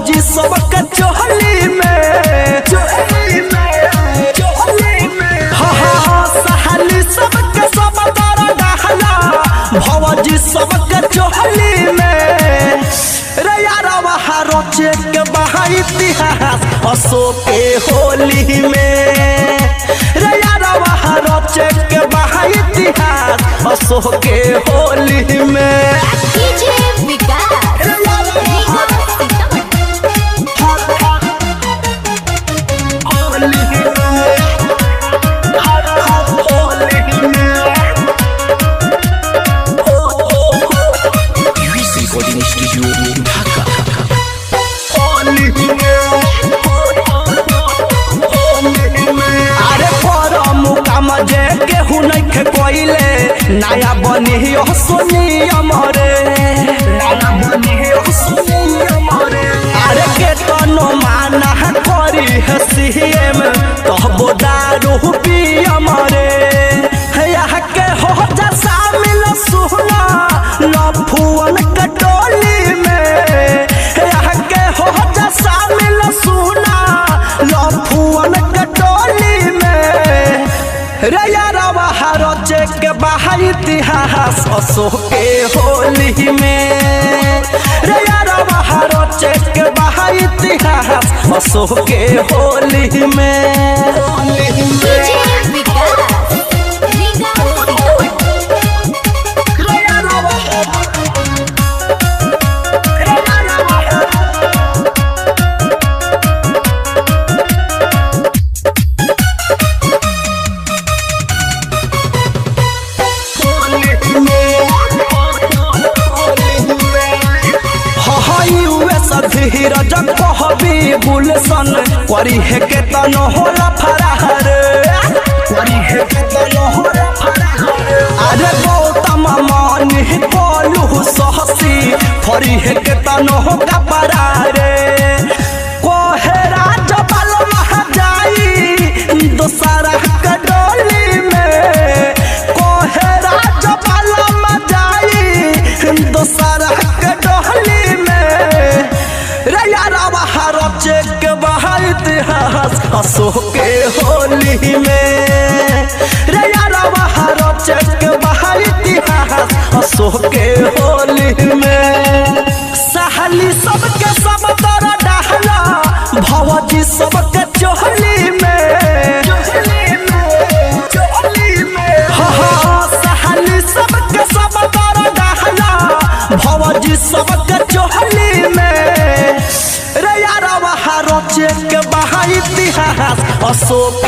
भौजी सबके चोहली में सहाली सबके सब तारा डहला भौजी सबके चोहली में रे यारा वहाँ रोचे के बहा इतिहास अशोक के होली में रे यारा वहाँ रोचे के बहा इतिहास अशोक के होली में नया बनी हो सुनी अमरे अरे के तनो माना करी है सीएम कहबो दारू पी अमरे यहाँ के हो जा शामिल सुना लफुअन कटोली में यहाँ के हो जा शामिल सुना लफुअन कटोली में रे यारा वहाँ रोचे के बहा इतिहास अशोक के होली में रे यारा वहाँ रोचे के बहा इतिहास अशोक के होली में धीरज कहबी गुलशन करी है के तनो होला फरार अरे गौतम मान कोलू सहसी फरी है के तनो होगा परारे कोहेरा जबल मह जाई दोसरा कडोली में कोहेरा जबल मह जाई दोसरा कडोली में रे यारा वहाँ रोचे के बहा इतिहास अशोक के होली में रे यारा वहाँ रोचे के बहा इतिहास अशोक के होली में सहाली सबके सब तारा डहला भौजी सबके चोहली में सहाली सबके सब तारा डहला भौजी सबके चोहली में रे यारा वहाँ रोचे के बहा इतिहास अशोक